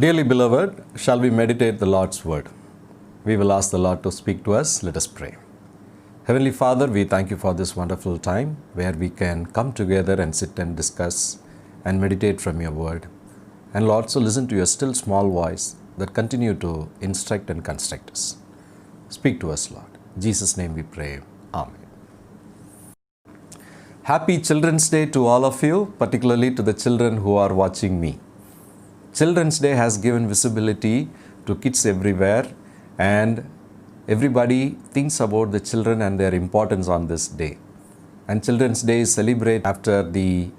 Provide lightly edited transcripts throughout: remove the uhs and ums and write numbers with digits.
Dearly beloved, shall we meditate the Lord's word? We will ask the Lord to speak to us. Let us pray. Heavenly Father, we thank you for this wonderful time where we can come together and sit and discuss and meditate from your word. And Lord, so listen to your still small voice that continue to instruct and construct us. Speak to us, Lord. In Jesus' name we pray. Amen. Happy Children's Day to all of you, particularly to the children who are watching me. Children's Day has given visibility to kids everywhere, and everybody thinks about the children and their importance on this day. And Children's Day is celebrated after the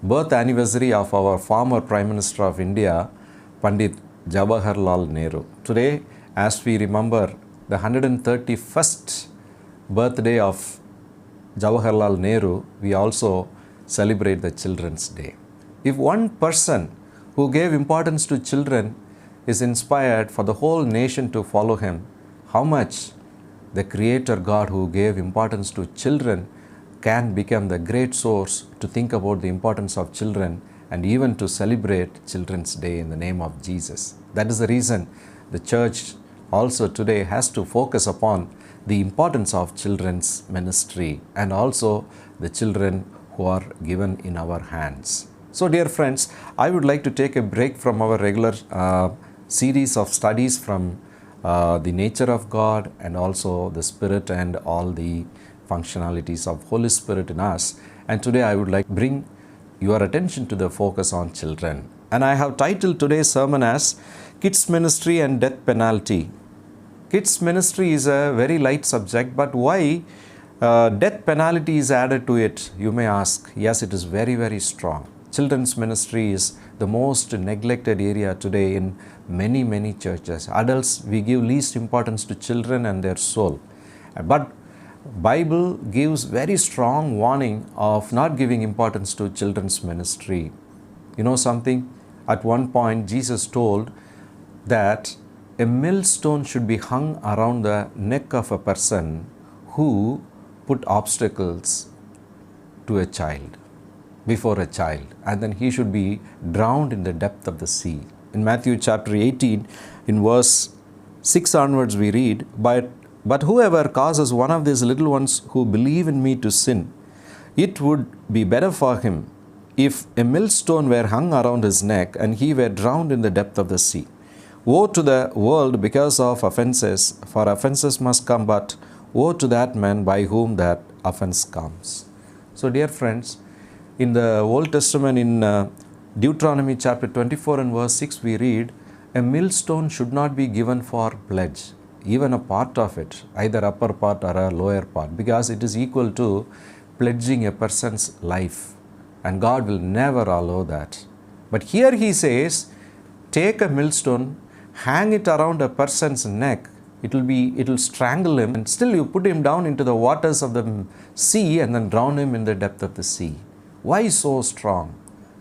birth anniversary of our former Prime Minister of India, Pandit Jawaharlal Nehru. Today, as we remember the 131st birthday of Jawaharlal Nehru, we also celebrate the Children's Day. If one person who gave importance to children is inspired for the whole nation to follow him, how much the Creator God who gave importance to children can become the great source to think about the importance of children and even to celebrate Children's Day in the name of Jesus. That is the reason the church also today has to focus upon the importance of children's ministry and also the children who are given in our hands. So dear friends, I would like to take a break from our regular series of studies from the nature of God and also the Spirit and all the functionalities of Holy Spirit in us. And today I would like to bring your attention to the focus on children. And I have titled today's sermon as Kids Ministry and Death Penalty. Kids Ministry is a very light subject, but why death penalty is added to it, you may ask. Yes, it is very, very strong. Children's ministry is the most neglected area today in many, many churches. Adults, we give least importance to children and their soul. But Bible gives very strong warning of not giving importance to children's ministry. You know something? At one point, Jesus told that a millstone should be hung around the neck of a person who put obstacles to a child, before a child, and then he should be drowned in the depth of the sea. In Matthew chapter 18, in verse 6 onwards, we read, But whoever causes one of these little ones who believe in me to sin, it would be better for him if a millstone were hung around his neck and he were drowned in the depth of the sea. Woe to the world because of offenses, for offenses must come, but woe to that man by whom that offense comes. So dear friends, in the Old Testament, in Deuteronomy chapter 24 and verse 6, we read, a millstone should not be given for pledge, even a part of it, either upper part or a lower part, because it is equal to pledging a person's life, and God will never allow that. But here he says, take a millstone, hang it around a person's neck, it will strangle him, and still you put him down into the waters of the sea and then drown him in the depth of the sea. Why so strong?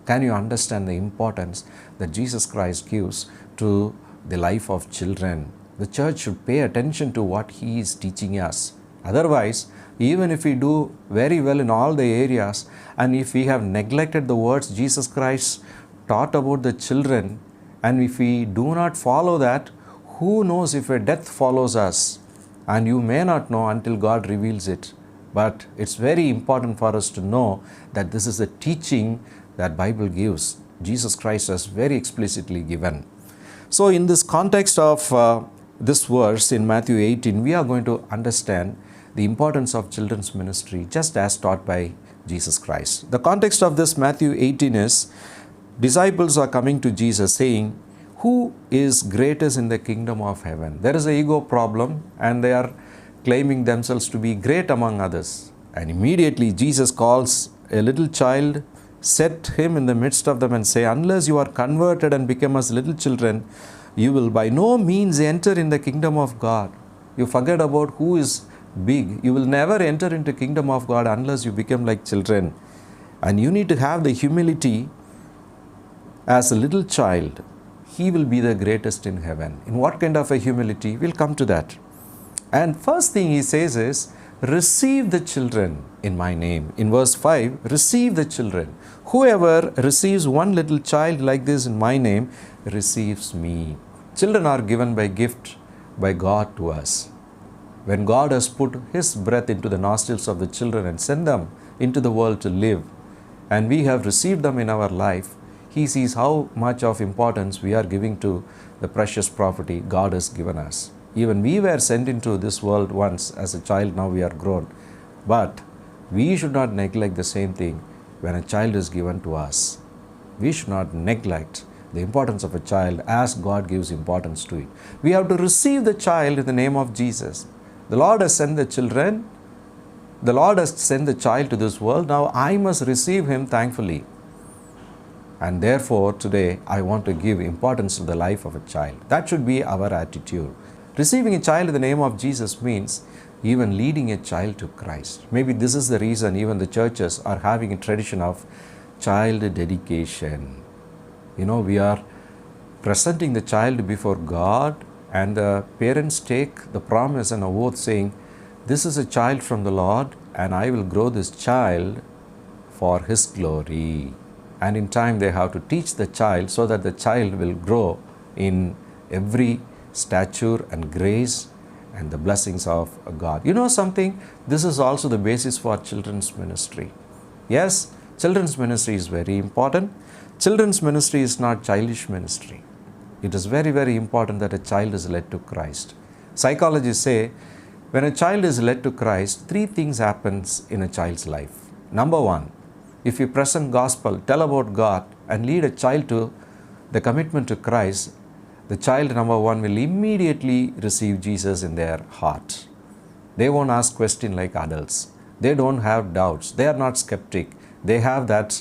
Can you understand the importance that Jesus Christ gives to the life of children? The church should pay attention to what he is teaching us. Otherwise, even if we do very well in all the areas, and if we have neglected the words Jesus Christ taught about the children, and if we do not follow that, who knows if a death follows us? And you may not know until God reveals it. But it's very important for us to know that this is a teaching that Bible gives. Jesus Christ has very explicitly given. So in this context of this verse in Matthew 18, we are going to understand the importance of children's ministry just as taught by Jesus Christ. The context of this Matthew 18 is, disciples are coming to Jesus saying, who is greatest in the kingdom of heaven? There is an ego problem and they are claiming themselves to be great among others. And immediately Jesus calls a little child, set him in the midst of them and say, unless you are converted and become as little children, you will by no means enter in the kingdom of God. You forget about who is big. You will never enter into kingdom of God unless you become like children. And you need to have the humility as a little child. He will be the greatest in heaven. In what kind of a humility? We'll come to that. And first thing he says is, receive the children in my name. In verse 5, receive the children. Whoever receives one little child like this in my name receives me. Children are given by gift by God to us. When God has put His breath into the nostrils of the children and sent them into the world to live, and we have received them in our life, He sees how much of importance we are giving to the precious property God has given us. Even we were sent into this world once as a child, now we are grown. But we should not neglect the same thing when a child is given to us. We should not neglect the importance of a child as God gives importance to it. We have to receive the child in the name of Jesus. The Lord has sent the children. The Lord has sent the child to this world. Now I must receive him thankfully. And therefore today I want to give importance to the life of a child. That should be our attitude. Receiving a child in the name of Jesus means even leading a child to Christ. Maybe this is the reason even the churches are having a tradition of child dedication. We are presenting the child before God, and the parents take the promise and oath saying, this is a child from the Lord and I will grow this child for His glory. And in time they have to teach the child so that the child will grow in every stature and grace and the blessings of God. You know something? This is also the basis for children's ministry. Yes, children's ministry is very important. Children's ministry is not childish ministry. It is very, very important that a child is led to Christ. Psychologists say when a child is led to Christ, three things happens in a child's life. Number one, if you present gospel, tell about God and lead a child to the commitment to Christ, the child, number one, will immediately receive Jesus in their heart. They won't ask questions like adults. They don't have doubts. They are not skeptic. They have that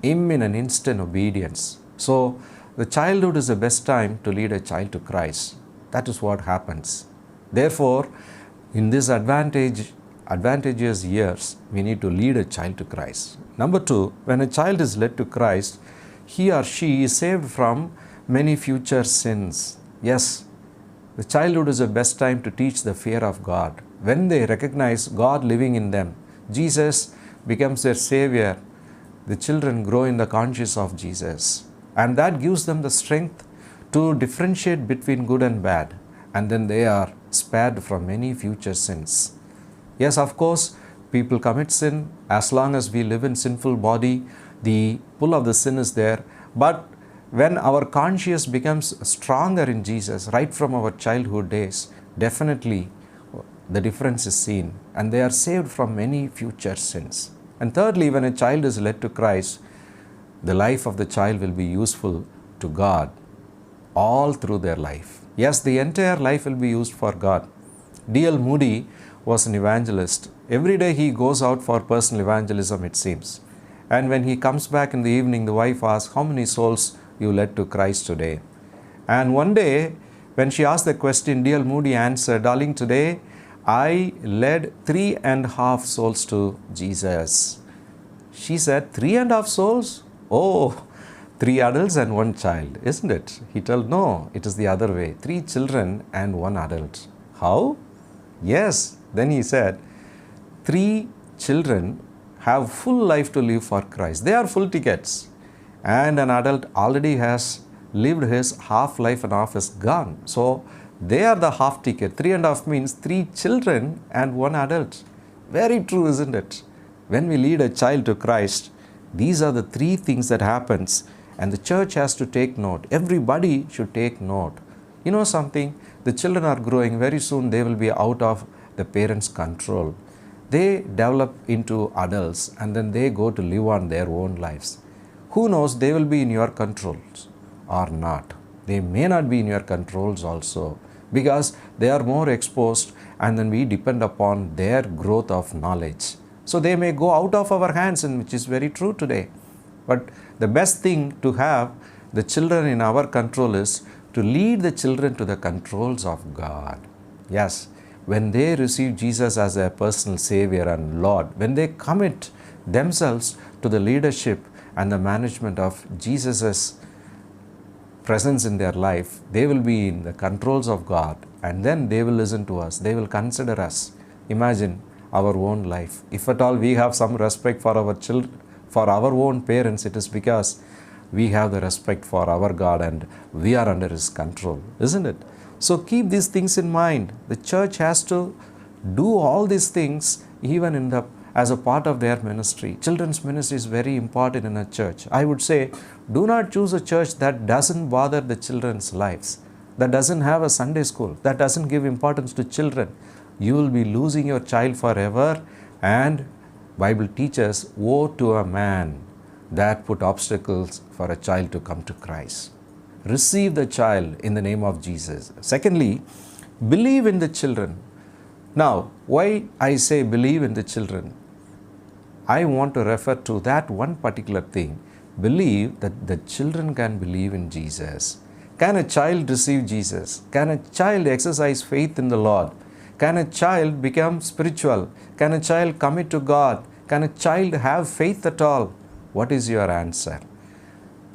imminent, instant obedience. So the childhood is the best time to lead a child to Christ. That is what happens. Therefore, in this advantageous years, we need to lead a child to Christ. Number two, when a child is led to Christ, he or she is saved from many future sins. Yes, the childhood is the best time to teach the fear of God. When they recognize God living in them, Jesus becomes their Savior, the children grow in the conscience of Jesus. And that gives them the strength to differentiate between good and bad. And then they are spared from many future sins. Yes, of course, people commit sin. As long as we live in sinful body, the pull of the sin is there. But when our conscience becomes stronger in Jesus, right from our childhood days, definitely the difference is seen and they are saved from many future sins. And thirdly, when a child is led to Christ, the life of the child will be useful to God all through their life. Yes, the entire life will be used for God. D.L. Moody was an evangelist. Every day he goes out for personal evangelism, it seems. And when he comes back in the evening, the wife asks, how many souls you led to Christ today? And one day, when she asked the question, D.L. Moody answered, darling, today I led 3.5 souls to Jesus. She said, 3.5 souls? Oh, 3 adults and 1 child, isn't it? He told, no, it is the other way. 3 children and 1 adult. How? Yes. Then he said, 3 children have full life to live for Christ. They are full tickets. And an adult already has lived his half life and half is gone. So they are the half ticket. 3.5 means 3 children and 1 adult. Very true, isn't it? When we lead a child to Christ, these are the 3 things that happens. And the church has to take note. Everybody should take note. You know something? The children are growing. Very soon they will be out of the parents' control. They develop into adults and then they go to live on their own lives. Who knows, they will be in your controls or not. They may not be in your controls also because they are more exposed and then we depend upon their growth of knowledge. So they may go out of our hands, and which is very true today. But the best thing to have the children in our control is to lead the children to the controls of God. Yes, when they receive Jesus as their personal Savior and Lord, when they commit themselves to the leadership and the management of Jesus' presence in their life, they will be in the controls of God and then they will listen to us. They will consider us. Imagine our own life. If at all we have some respect for our children, for our own parents, it is because we have the respect for our God and we are under His control, isn't it? So keep these things in mind. The church has to do all these things even as a part of their ministry. Children's ministry is very important in a church. I would say, do not choose a church that doesn't bother the children's lives, that doesn't have a Sunday school, that doesn't give importance to children. You will be losing your child forever, and Bible teaches, woe to a man that put obstacles for a child to come to Christ. Receive the child in the name of Jesus. Secondly, believe in the children. Now, why I say believe in the children? I want to refer to that one particular thing. Believe that the children can believe in Jesus. Can a child receive Jesus? Can a child exercise faith in the Lord? Can a child become spiritual? Can a child commit to God? Can a child have faith at all? What is your answer?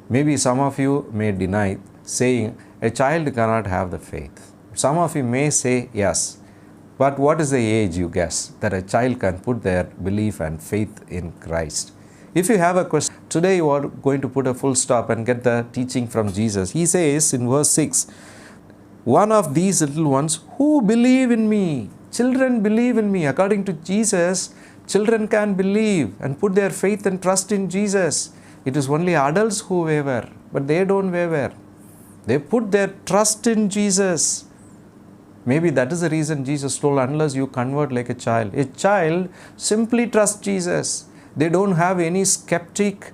Maybe some of you may deny, saying a child cannot have the faith. Some of you may say yes. But what is the age, you guess, that a child can put their belief and faith in Christ? If you have a question, today you are going to put a full stop and get the teaching from Jesus. He says in verse 6, one of these little ones who believe in me, children believe in me. According to Jesus, children can believe and put their faith and trust in Jesus. It is only adults who waver, but they don't waver. They put their trust in Jesus. Maybe that is the reason Jesus told, unless you convert like a child simply trusts Jesus. They don't have any skeptic,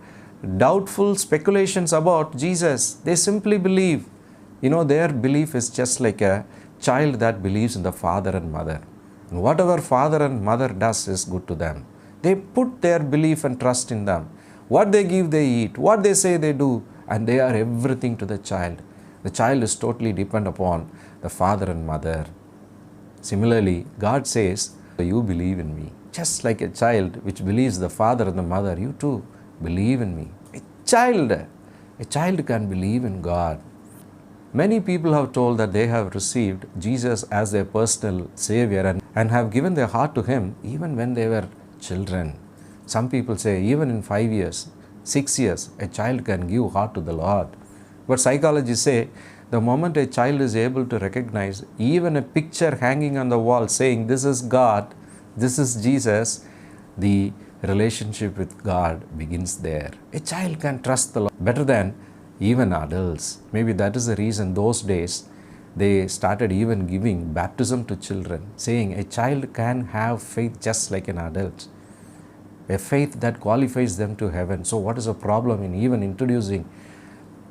doubtful speculations about Jesus. They simply believe. Their belief is just like a child that believes in the father and mother. And whatever father and mother does is good to them. They put their belief and trust in them. What they give, they eat. What they say, they do. And they are everything to the child. The child is totally dependent upon the father and mother. Similarly, God says, you believe in me. Just like a child which believes the father and the mother, you too believe in me. A child can believe in God. Many people have told that they have received Jesus as their personal Savior and have given their heart to Him even when they were children. Some people say even in 5 years, 6 years, a child can give heart to the Lord. But psychologists say the moment a child is able to recognize even a picture hanging on the wall saying this is God, this is Jesus, the relationship with God begins there. A child can trust the Lord better than even adults. Maybe that is the reason those days they started even giving baptism to children, saying a child can have faith just like an adult, a faith that qualifies them to heaven. So what is the problem in even introducing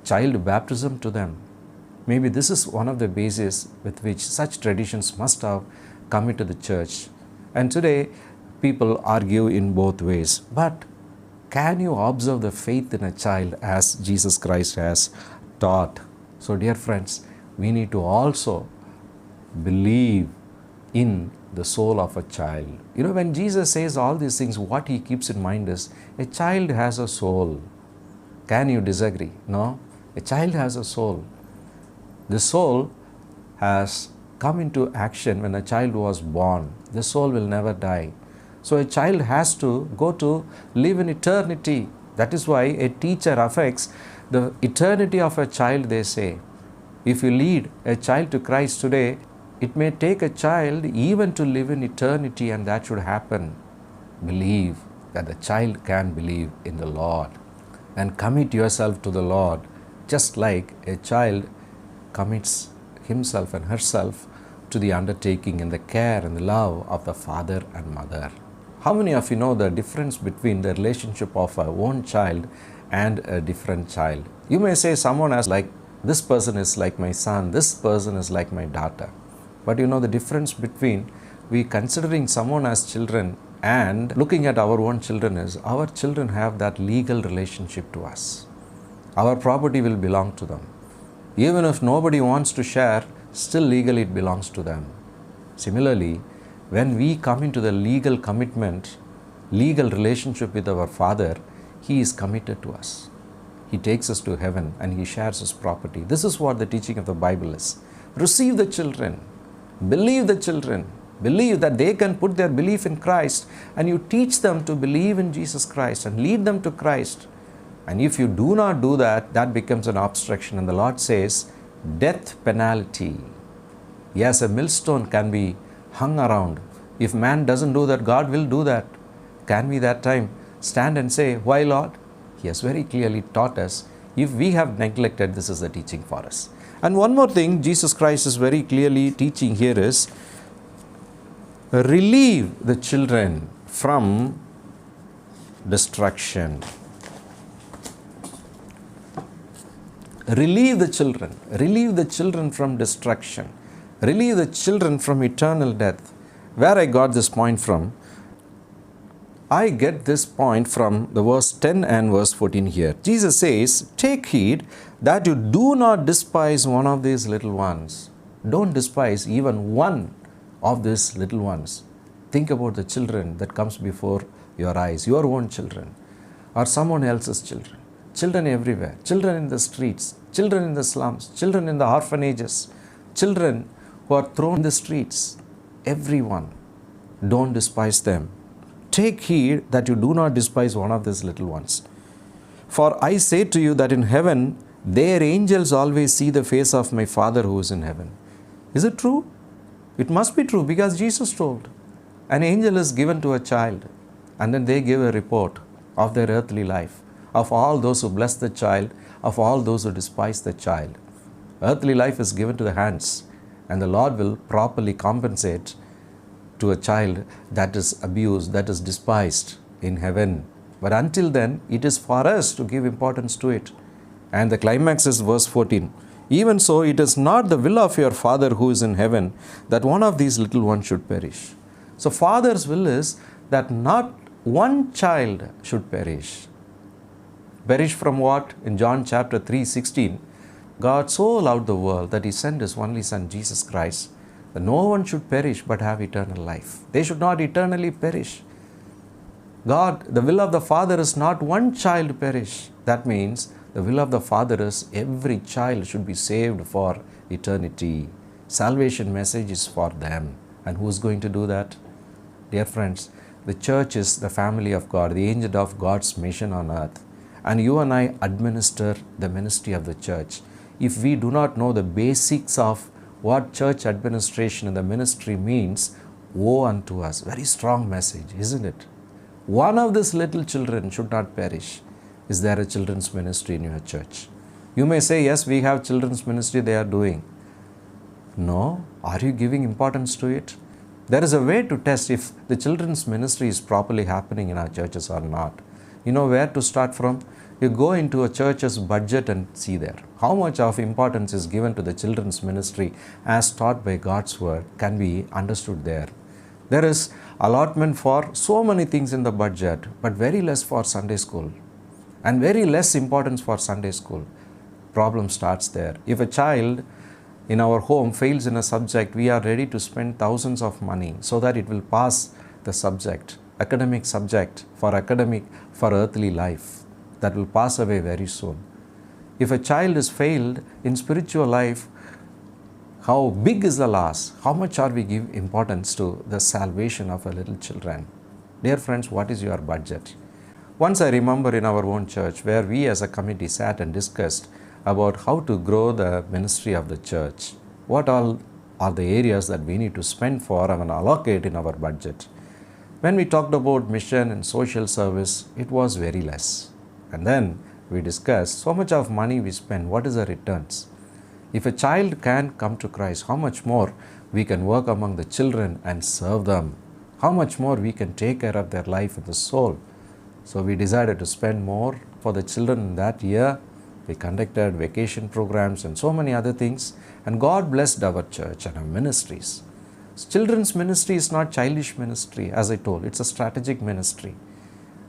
child baptism to them? Maybe this is one of the bases with which such traditions must have come into the church. And today people argue in both ways. But can you observe the faith in a child as Jesus Christ has taught? So dear friends, we need to also believe in the soul of a child. When Jesus says all these things, what He keeps in mind is a child has a soul. Can you disagree? No? A child has a soul. The soul has come into action when a child was born. The soul will never die. So a child has to go to live in eternity. That is why a teacher affects the eternity of a child, they say. If you lead a child to Christ today, it may take a child even to live in eternity, and that should happen. Believe that the child can believe in the Lord and commit yourself to the Lord, just like a child commits himself and herself to the undertaking and the care and the love of the father and mother. How many of you know the difference between the relationship of a own child and a different child? You may say someone as like, this person is like my son, this person is like my daughter. But the difference between we considering someone as children and looking at our own children is our children have that legal relationship to us. Our property will belong to them. Even if nobody wants to share, still legally it belongs to them. Similarly, when we come into the legal commitment, legal relationship with our Father, He is committed to us. He takes us to heaven and He shares His property. This is what the teaching of the Bible is. Receive the children. Believe the children. believe that they can put their belief in Christ, and you teach them to believe in Jesus Christ and lead them to Christ. And if you do not do that, that becomes an obstruction. And the Lord says, death penalty. Yes, a millstone can be hung around. If man doesn't do that, God will do that. Can we that time stand and say, why Lord? He has very clearly taught us. If we have neglected, this is the teaching for us. And one more thing Jesus Christ is very clearly teaching here is, relieve the children from destruction. Relieve the children from destruction. Relieve the children from eternal death. Where I got this point from? I get this point from the verse 10 and verse 14 here. Jesus says, take heed that you do not despise one of these little ones. Don't despise even one of these little ones. Think about the children that comes before your eyes, your own children or someone else's children. Children everywhere, children in the streets, children in the slums, children in the orphanages, children who are thrown in the streets. Everyone, don't despise them. Take heed that you do not despise one of these little ones. For I say to you that in heaven, their angels always see the face of my Father who is in heaven. Is it true? It must be true, because Jesus told, an angel is given to a child, and then they give a report of their earthly life, of all those who bless the child, of all those who despise the child. Earthly life is given to the hands, and the Lord will properly compensate to a child that is abused, that is despised in heaven. But until then, it is for us to give importance to it. And the climax is verse 14. Even so, it is not the will of your Father who is in heaven that one of these little ones should perish. So Father's will is that not one child should perish. Perish from what? In John chapter 3:16, God so loved the world that He sent His only Son, Jesus Christ, that no one should perish but have eternal life. They should not eternally perish. God, the will of the Father is not one child perish. That means the will of the Father is every child should be saved for eternity. Salvation message is for them. And who is going to do that? Dear friends, the church is the family of God, the agent of God's mission on earth. And you and I administer the ministry of the church. If we do not know the basics of what church administration and the ministry means, woe unto us. Very strong message, isn't it? One of these little children should not perish. Is there a children's ministry in your church? You may say, yes, we have children's ministry, they are doing. No. Are you giving importance to it? There is a way to test if the children's ministry is properly happening in our churches or not. You know where to start from? You go into a church's budget and see there. How much of importance is given to the children's ministry as taught by God's word can be understood there. There is allotment for so many things in the budget, but very less for Sunday school. And very less importance for Sunday school. Problem starts there. If a child in our home fails in a subject, we are ready to spend thousands of money so that it will pass the subject, academic subject for earthly life that will pass away very soon. If a child is failed in spiritual life, how big is the loss? How much are we give importance to the salvation of our little children? Dear friends, what is your budget? Once I remember in our own church where we as a committee sat and discussed about how to grow the ministry of the church. What all are the areas that we need to spend for and allocate in our budget? When we talked about mission and social service, it was very less. And then we discussed so much of money we spend, what is the returns? If a child can come to Christ, how much more we can work among the children and serve them? How much more we can take care of their life and the soul? So we decided to spend more for the children in that year. We conducted vacation programs and so many other things. And God blessed our church and our ministries. Children's ministry is not childish ministry, as I told. It's a strategic ministry.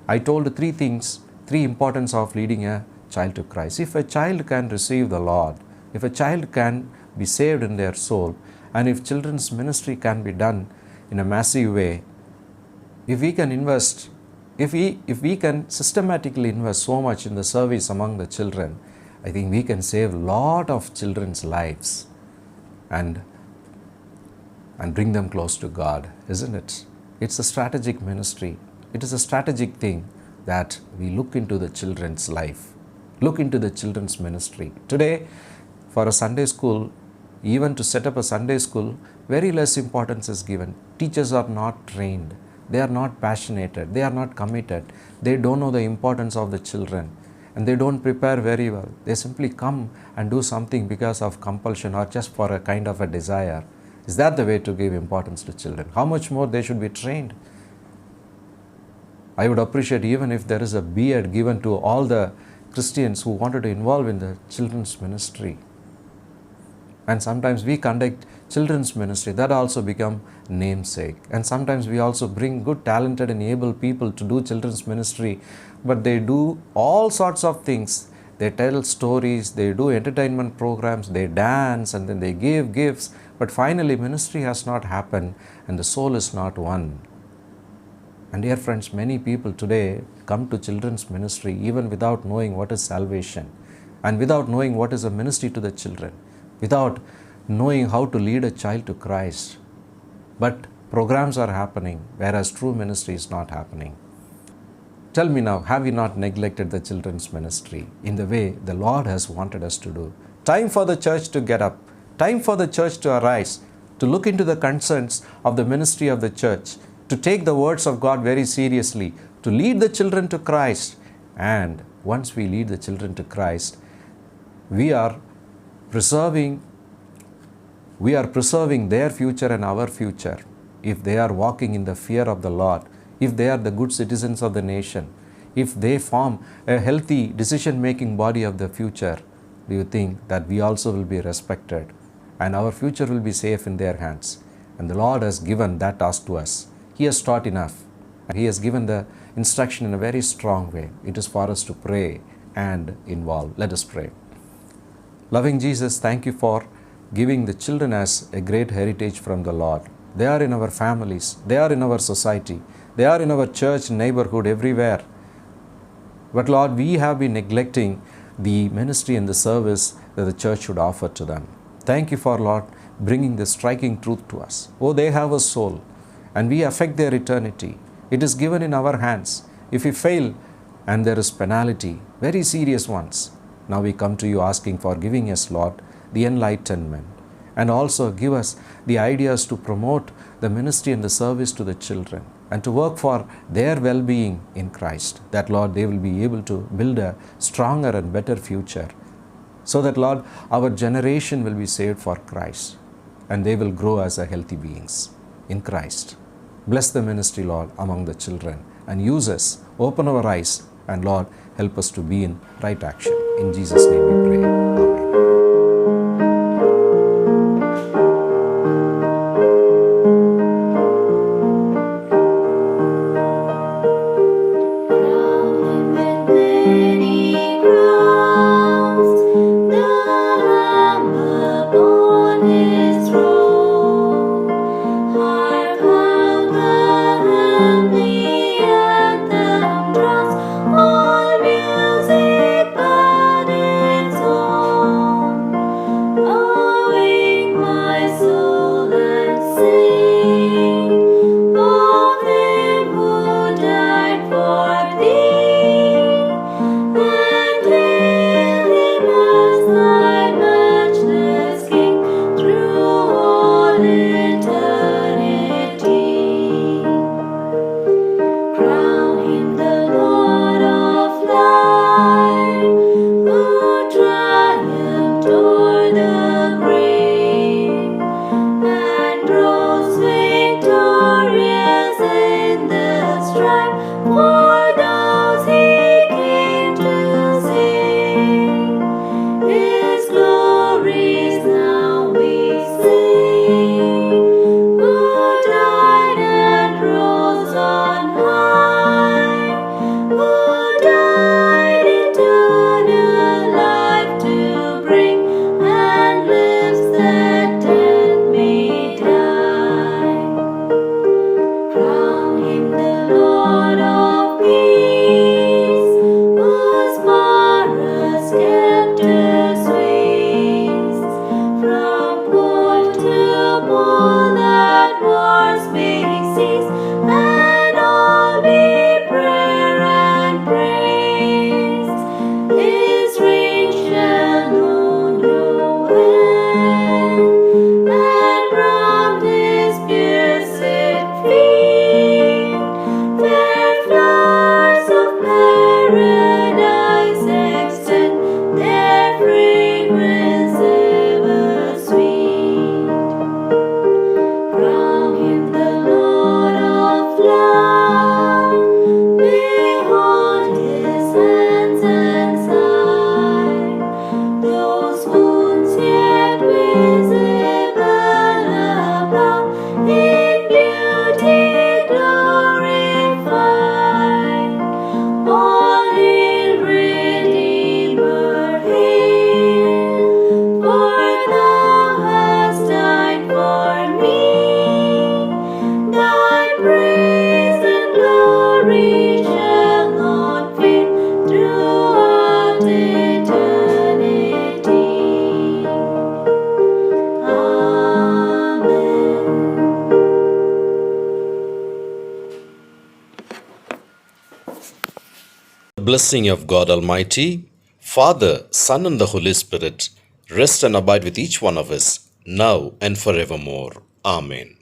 I told three things, three importance of leading a child to Christ. If a child can receive the Lord, if a child can be saved in their soul, and if children's ministry can be done in a massive way, if we can invest, if we can systematically invest so much in the service among the children, I think we can save a lot of children's lives. And and bring them close to God, isn't it? It's a strategic ministry. It is a strategic thing that we look into the children's life, look into the children's ministry. Today, for a Sunday school, even to set up a Sunday school, very less importance is given. Teachers are not trained. They are not passionate. They are not committed. They don't know the importance of the children. And they don't prepare very well. They simply come and do something because of compulsion or just for a kind of a desire. Is that the way to give importance to children? How much more they should be trained? I would appreciate even if there is a B.Ed given to all the Christians who wanted to involve in the children's ministry. And sometimes we conduct children's ministry, that also become namesake. And sometimes we also bring good, talented and able people to do children's ministry, but they do all sorts of things. They tell stories, they do entertainment programs, they dance, and then they give gifts. But finally, ministry has not happened and the soul is not won. And dear friends, many people today come to children's ministry even without knowing what is salvation and without knowing what is a ministry to the children, without knowing how to lead a child to Christ. But programs are happening, whereas true ministry is not happening. Tell me now, have we not neglected the children's ministry in the way the Lord has wanted us to do? Time for the church to get up. Time for the church to arise, to look into the concerns of the ministry of the church, to take the words of God very seriously, to lead the children to Christ. And once we lead the children to Christ, we are preserving their future and our future if they are walking in the fear of the Lord, if they are the good citizens of the nation, if they form a healthy decision-making body of the future. Do you think that we also will be respected and our future will be safe in their hands? And the Lord has given that task to us. He has taught enough. He has given the instruction in a very strong way. It is for us to pray and involve. Let us pray. Loving Jesus, thank you for giving the children as a great heritage from the Lord. They are in our families. They are in our society. They are in our church, neighborhood, everywhere. But Lord, we have been neglecting the ministry and the service that the church should offer to them. Thank you for, Lord, bringing this striking truth to us. Oh, they have a soul and we affect their eternity. It is given in our hands. If we fail, and there is penalty, very serious ones. Now we come to you asking for giving us, Lord, the enlightenment, and also give us the ideas to promote the ministry and the service to the children and to work for their well-being in Christ, that, Lord, they will be able to build a stronger and better future, so that, Lord, our generation will be saved for Christ and they will grow as a healthy beings in Christ. Bless the ministry, Lord, among the children and use us, open our eyes, and, Lord, help us to be in right action. In Jesus' name we pray. Amen. Crown him the Lord of peace. blessing of God Almighty, Father, Son, and the Holy Spirit rest and abide with each one of us now and forevermore. Amen.